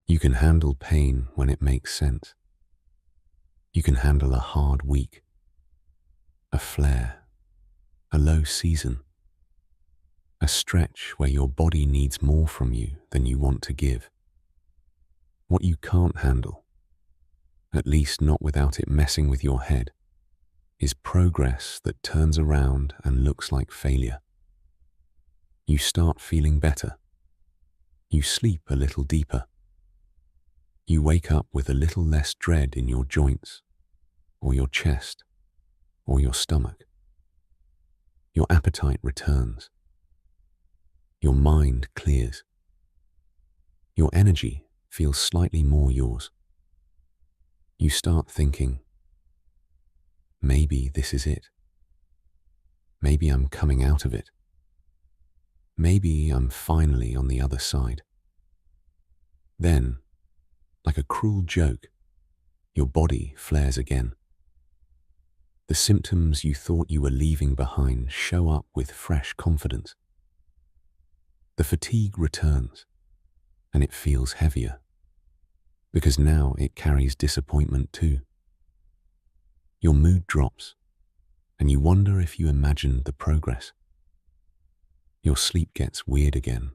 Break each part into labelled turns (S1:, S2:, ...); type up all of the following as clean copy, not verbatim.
S1: You can handle pain when it makes sense. You can handle a hard week, a flare, a low season, a stretch where your body needs more from you than you want to give. What you can't handle, at least not without it messing with your head, is progress that turns around and looks like failure. You start feeling better. You sleep a little deeper. You wake up with a little less dread in your joints, or your chest, or your stomach. Your appetite returns. Your mind clears. Your energy feels slightly more yours. You start thinking, maybe this is it. Maybe I'm coming out of it. Maybe I'm finally on the other side. Then, like a cruel joke, your body flares again. The symptoms you thought you were leaving behind show up with fresh confidence. The fatigue returns, and it feels heavier, because now it carries disappointment too. Your mood drops, and you wonder if you imagined the progress. Your sleep gets weird again.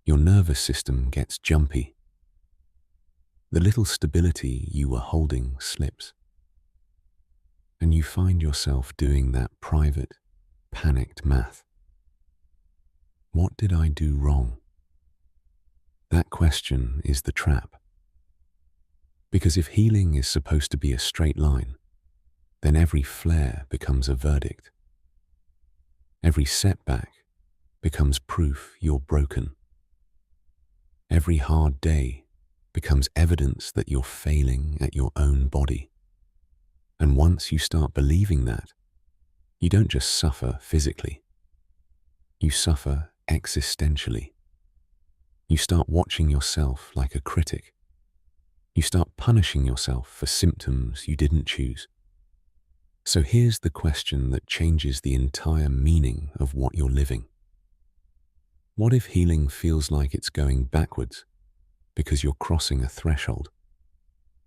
S1: Your nervous system gets jumpy. The little stability you were holding slips. And you find yourself doing that private, panicked math. What did I do wrong? That question is the trap. Because if healing is supposed to be a straight line, then every flare becomes a verdict. Every setback becomes proof you're broken. Every hard day becomes evidence that you're failing at your own body. And once you start believing that, you don't just suffer physically. You suffer existentially. You start watching yourself like a critic. You start punishing yourself for symptoms you didn't choose. So here's the question that changes the entire meaning of what you're living. What if healing feels like it's going backwards because you're crossing a threshold?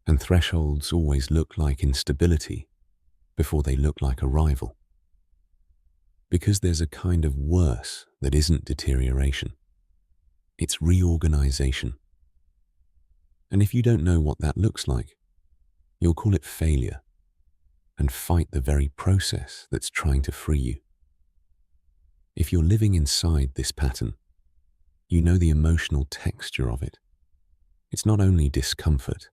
S1: And thresholds always look like instability before they look like arrival. Because there's a kind of worse that isn't deterioration. It's reorganization. And if you don't know what that looks like, you'll call it failure and fight the very process that's trying to free you. If you're living inside this pattern, you know the emotional texture of it. It's not only discomfort,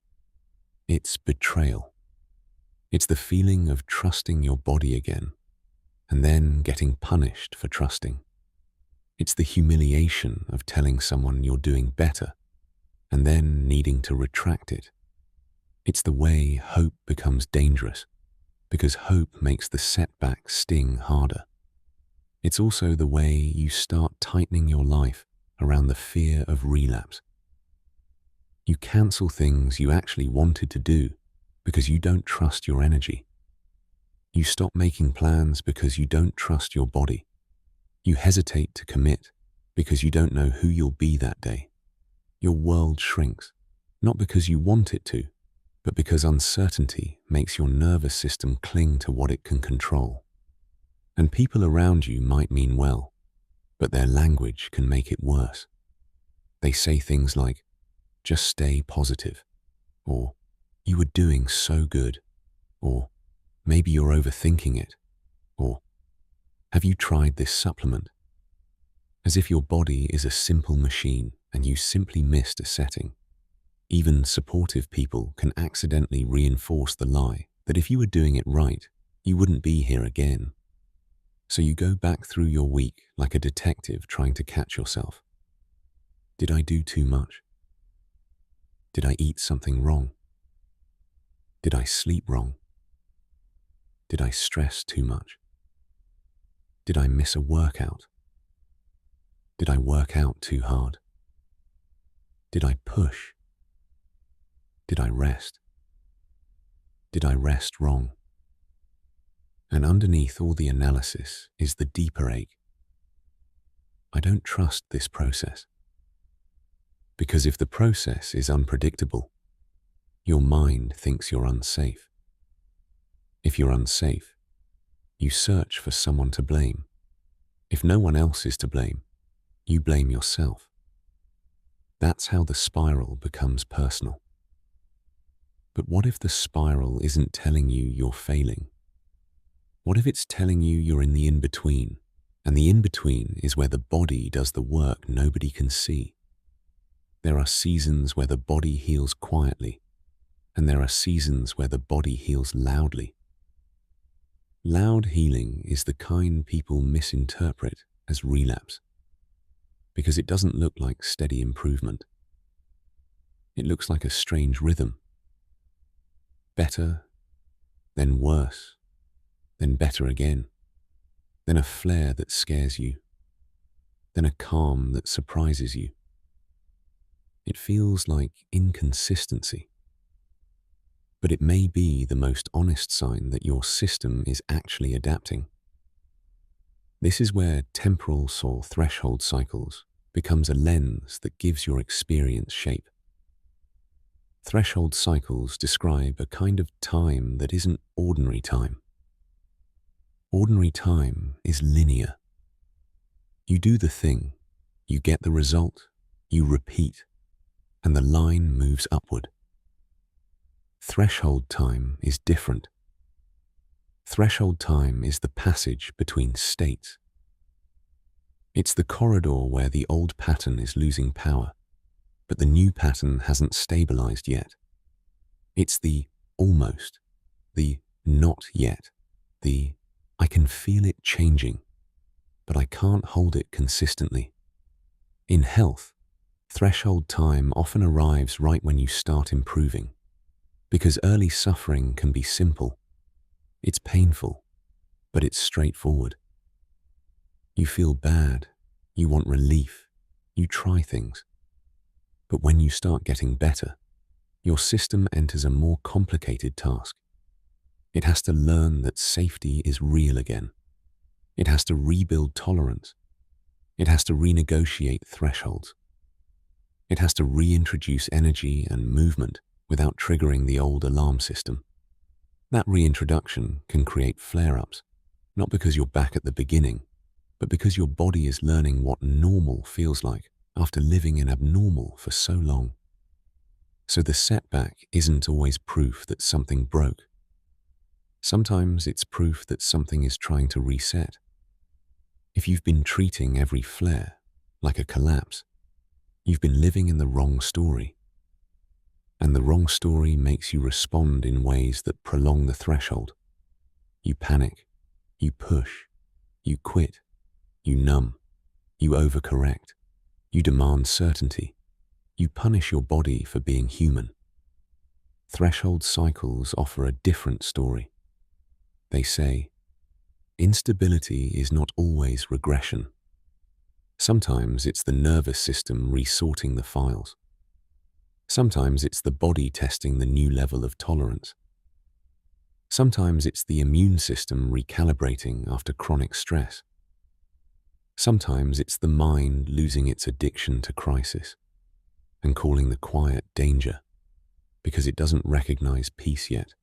S1: it's betrayal. It's the feeling of trusting your body again and then getting punished for trusting. It's the humiliation of telling someone you're doing better and then needing to retract it. It's the way hope becomes dangerous because hope makes the setback sting harder. It's also the way you start tightening your life around the fear of relapse. You cancel things you actually wanted to do because you don't trust your energy. You stop making plans because you don't trust your body. You hesitate to commit because you don't know who you'll be that day. Your world shrinks, not because you want it to, but because uncertainty makes your nervous system cling to what it can control. And people around you might mean well, but their language can make it worse. They say things like, just stay positive, or you were doing so good, or maybe you're overthinking it, or have you tried this supplement? As if your body is a simple machine and you simply missed a setting. Even supportive people can accidentally reinforce the lie that if you were doing it right, you wouldn't be here again. So you go back through your week like a detective trying to catch yourself. Did I do too much? Did I eat something wrong? Did I sleep wrong? Did I stress too much? Did I miss a workout? Did I work out too hard? Did I push? Did I rest? Did I rest wrong? And underneath all the analysis is the deeper ache. I don't trust this process. Because if the process is unpredictable, your mind thinks you're unsafe. If you're unsafe, you search for someone to blame. If no one else is to blame, you blame yourself. That's how the spiral becomes personal. But what if the spiral isn't telling you you're failing? What if it's telling you you're in the in-between, and the in-between is where the body does the work nobody can see? There are seasons where the body heals quietly, and there are seasons where the body heals loudly. Loud healing is the kind people misinterpret as relapse, because it doesn't look like steady improvement. It looks like a strange rhythm. Better, then worse, then better again, then a flare that scares you, then a calm that surprises you. It feels like inconsistency, but it may be the most honest sign that your system is actually adapting. This is where temporal or threshold cycles becomes a lens that gives your experience shape. Threshold cycles describe a kind of time that isn't ordinary time. Ordinary time is linear. You do the thing, you get the result, you repeat, and the line moves upward. Threshold time is different. Threshold time is the passage between states. It's the corridor where the old pattern is losing power, but the new pattern hasn't stabilized yet. It's the almost, the not yet, the I can feel it changing, but I can't hold it consistently. In health, threshold time often arrives right when you start improving, because early suffering can be simple. It's painful, but it's straightforward. You feel bad, you want relief, you try things. But when you start getting better, your system enters a more complicated task. It has to learn that safety is real again. It has to rebuild tolerance. It has to renegotiate thresholds. It has to reintroduce energy and movement without triggering the old alarm system. That reintroduction can create flare-ups, not because you're back at the beginning, but because your body is learning what normal feels like after living in abnormal for so long. So the setback isn't always proof that something broke. Sometimes it's proof that something is trying to reset. If you've been treating every flare like a collapse, you've been living in the wrong story. And the wrong story makes you respond in ways that prolong the threshold. You panic, you push, you quit, you numb, you overcorrect, you demand certainty, you punish your body for being human. Threshold cycles offer a different story. They say, instability is not always regression. Sometimes it's the nervous system resorting the files. Sometimes it's the body testing the new level of tolerance. Sometimes it's the immune system recalibrating after chronic stress. Sometimes it's the mind losing its addiction to crisis and calling the quiet danger because it doesn't recognize peace yet.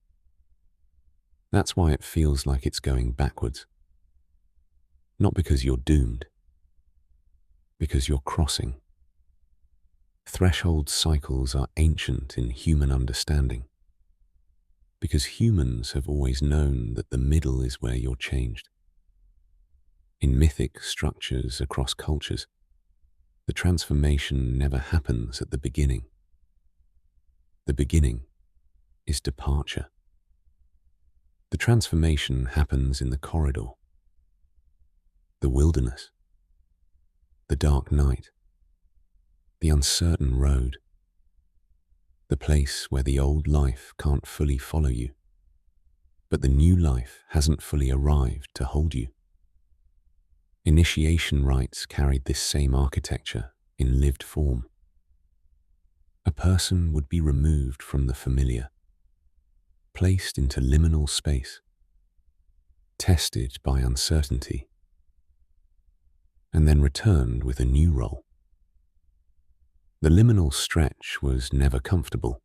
S1: That's why it feels like it's going backwards. Not because you're doomed, because you're crossing. Threshold cycles are ancient in human understanding, because humans have always known that the middle is where you're changed. In mythic structures across cultures, the transformation never happens at the beginning. The beginning is departure. The transformation happens in the corridor, the wilderness, the dark night, the uncertain road, the place where the old life can't fully follow you, but the new life hasn't fully arrived to hold you. Initiation rites carried this same architecture in lived form. A person would be removed from the familiar, placed into liminal space, tested by uncertainty, and then returned with a new role. The liminal stretch was never comfortable,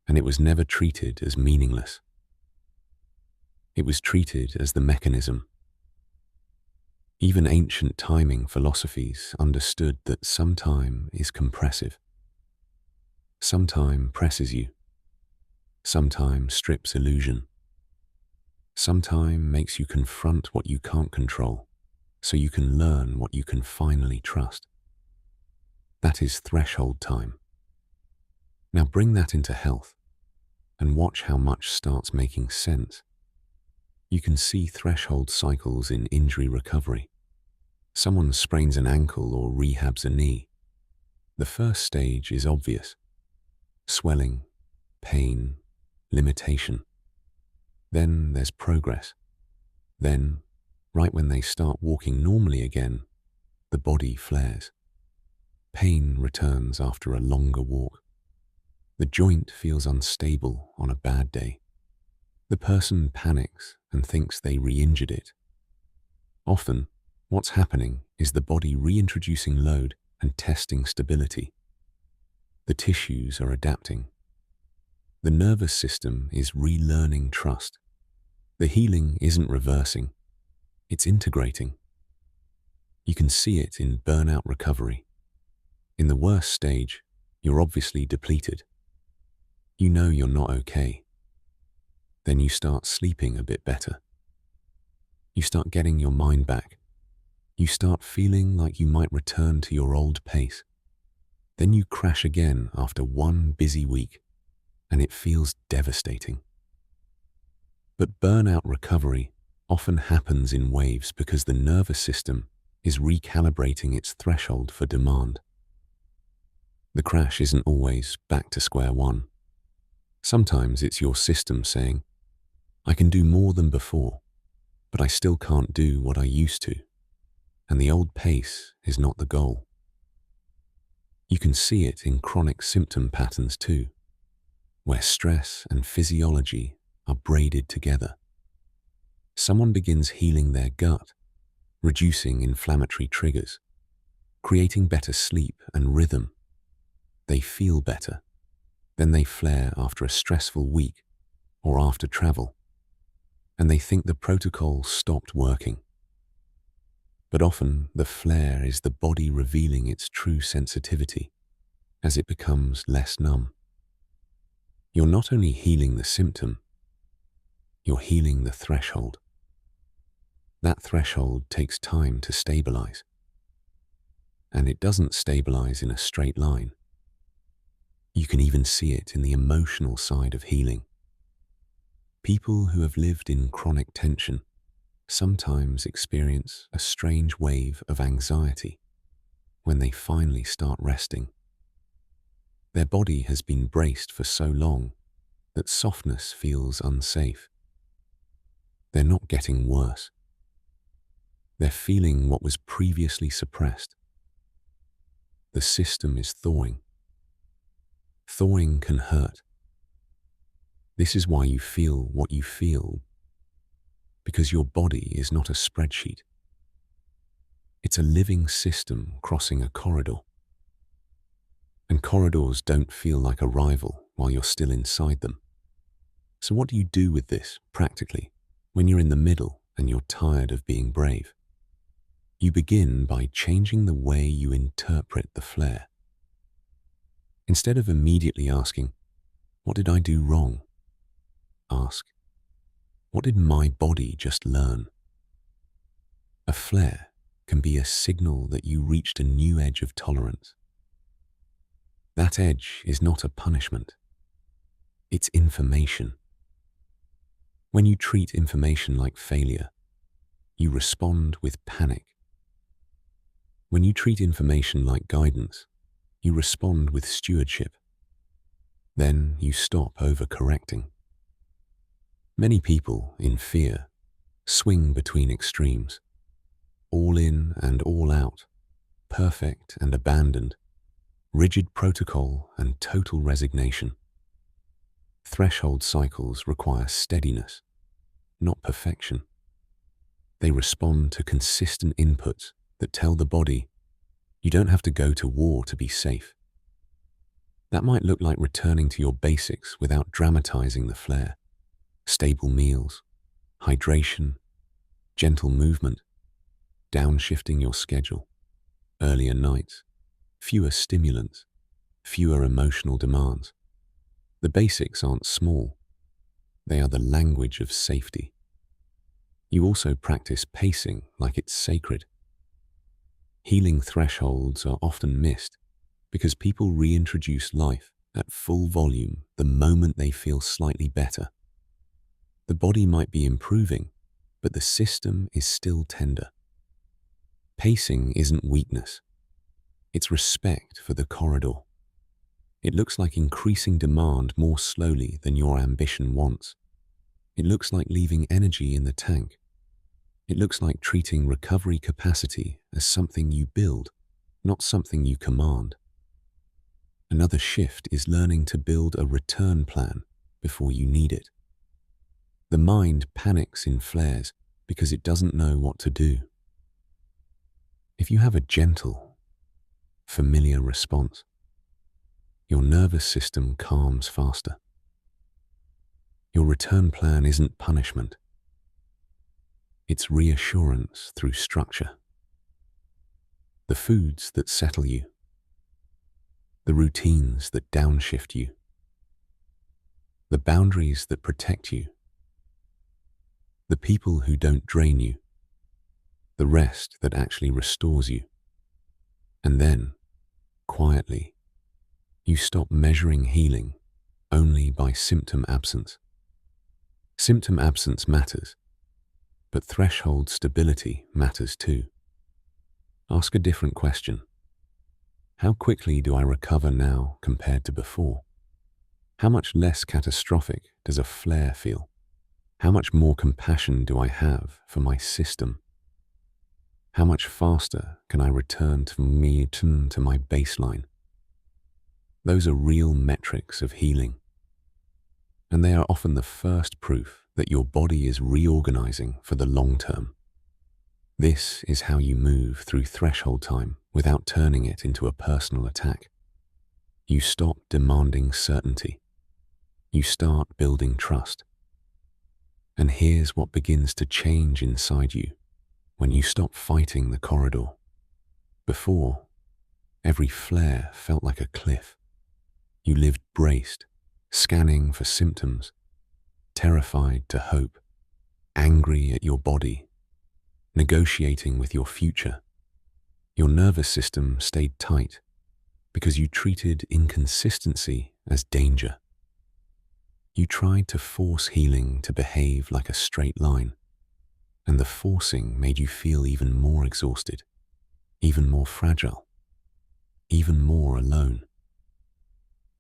S1: and it was never treated as meaningless. It was treated as the mechanism. Even ancient timing philosophies understood that some time is compressive. Some time presses you. Some time strips illusion. Some time makes you confront what you can't control, so you can learn what you can finally trust. That is threshold time. Now bring that into health, and watch how much starts making sense. You can see threshold cycles in injury recovery. Someone sprains an ankle or rehabs a knee. The first stage is obvious: swelling, pain, limitation. Then there's progress. Then, right when they start walking normally again, the body flares. Pain returns after a longer walk. The joint feels unstable on a bad day. The person panics and thinks they re-injured it. Often, what's happening is the body reintroducing load and testing stability. The tissues are adapting. The nervous system is relearning trust. The healing isn't reversing, it's integrating. You can see it in burnout recovery. In the worst stage, you're obviously depleted. You know you're not okay. Then you start sleeping a bit better. You start getting your mind back. You start feeling like you might return to your old pace. Then you crash again after one busy week, and it feels devastating. But burnout recovery often happens in waves because the nervous system is recalibrating its threshold for demand. The crash isn't always back to square one. Sometimes it's your system saying, I can do more than before, but I still can't do what I used to, and the old pace is not the goal. You can see it in chronic symptom patterns too, where stress and physiology are braided together. Someone begins healing their gut, reducing inflammatory triggers, creating better sleep and rhythm. They feel better. Then they flare after a stressful week or after travel, and they think the protocol stopped working. But often the flare is the body revealing its true sensitivity as it becomes less numb. You're not only healing the symptom, you're healing the threshold. That threshold takes time to stabilize. And it doesn't stabilize in a straight line. You can even see it in the emotional side of healing. People who have lived in chronic tension sometimes experience a strange wave of anxiety when they finally start resting. Their body has been braced for so long that softness feels unsafe. They're not getting worse. They're feeling what was previously suppressed. The system is thawing. Thawing can hurt. This is why you feel what you feel, because your body is not a spreadsheet. It's a living system crossing a corridor. And corridors don't feel like a rival while you're still inside them. So what do you do with this, practically, when you're in the middle and you're tired of being brave? You begin by changing the way you interpret the flare. Instead of immediately asking, what did I do wrong? Ask, what did my body just learn? A flare can be a signal that you reached a new edge of tolerance. That edge is not a punishment. It's information. When you treat information like failure, you respond with panic. When you treat information like guidance, you respond with stewardship. Then you stop overcorrecting. Many people, in fear, swing between extremes, all in and all out, perfect and abandoned, rigid protocol and total resignation. Threshold cycles require steadiness, not perfection. They respond to consistent inputs that tell the body, You don't have to go to war to be safe. That might look like returning to your basics without dramatizing the flare. Stable meals, hydration, gentle movement, downshifting your schedule, earlier nights, fewer stimulants, fewer emotional demands. The basics aren't small. They are the language of safety. You also practice pacing like it's sacred. Healing thresholds are often missed because people reintroduce life at full volume the moment they feel slightly better. The body might be improving, but the system is still tender. Pacing isn't weakness. It's respect for the corridor. It looks like increasing demand more slowly than your ambition wants. It looks like leaving energy in the tank. It looks like treating recovery capacity as something you build, not something you command. Another shift is learning to build a return plan before you need it. The mind panics in flares because it doesn't know what to do. If you have a gentle, familiar response, your nervous system calms faster. Your return plan isn't punishment. It's reassurance through structure. The foods that settle you, the routines that downshift you, the boundaries that protect you, the people who don't drain you, the rest that actually restores you. And then, quietly, you stop measuring healing only by symptom absence. Symptom absence matters, but threshold stability matters too. Ask a different question. How quickly do I recover now compared to before? How much less catastrophic does a flare feel? How much more compassion do I have for my system? How much faster can I return to my baseline? Those are real metrics of healing. And they are often the first proof that your body is reorganizing for the long term. This is how you move through threshold time without turning it into a personal attack. You stop demanding certainty. You start building trust. And here's what begins to change inside you when you stop fighting the corridor. Before, every flare felt like a cliff. You lived braced, scanning for symptoms, terrified to hope, angry at your body, negotiating with your future. Your nervous system stayed tight because you treated inconsistency as danger. You tried to force healing to behave like a straight line, and the forcing made you feel even more exhausted, even more fragile, even more alone.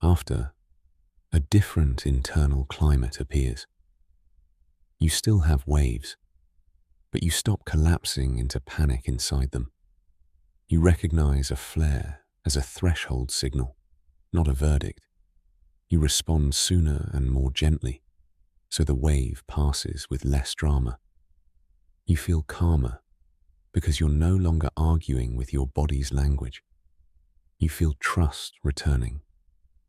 S1: After, a different internal climate appears. You still have waves, but you stop collapsing into panic inside them. You recognize a flare as a threshold signal, not a verdict. You respond sooner and more gently, so the wave passes with less drama. You feel calmer because you're no longer arguing with your body's language. You feel trust returning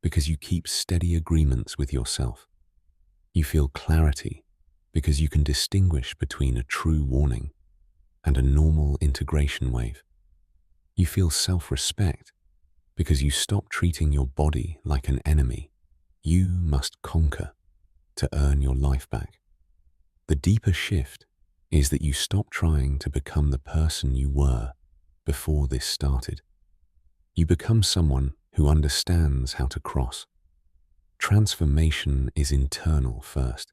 S1: because you keep steady agreements with yourself. You feel clarity because you can distinguish between a true warning and a normal integration wave. You feel self-respect because you stop treating your body like an enemy you must conquer to earn your life back. The deeper shift is that you stop trying to become the person you were before this started. You become someone who understands how to cross. Transformation is internal first.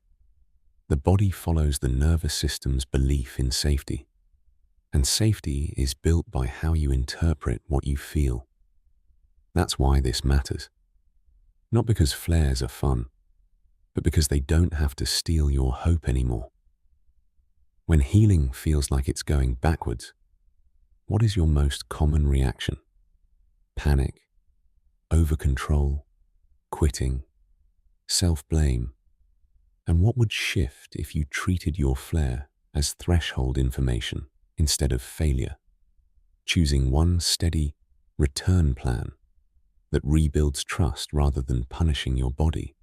S1: The body follows the nervous system's belief in safety, and safety is built by how you interpret what you feel. That's why this matters. Not because flares are fun, but because they don't have to steal your hope anymore. When healing feels like it's going backwards, what is your most common reaction? Panic, over-control, quitting, self-blame. And what would shift if you treated your flare as threshold information instead of failure, choosing one steady, return plan that rebuilds trust rather than punishing your body.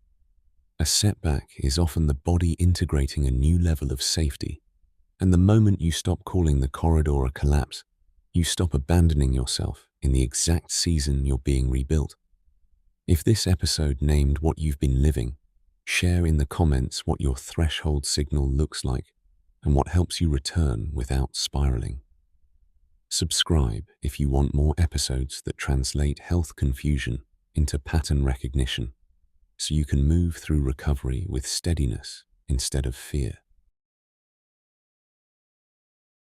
S1: A setback is often the body integrating a new level of safety, and the moment you stop calling the corridor a collapse, you stop abandoning yourself in the exact season you're being rebuilt. If this episode named what you've been living, share in the comments what your threshold signal looks like and what helps you return without spiraling. Subscribe if you want more episodes that translate health confusion into pattern recognition, so you can move through recovery with steadiness instead of fear.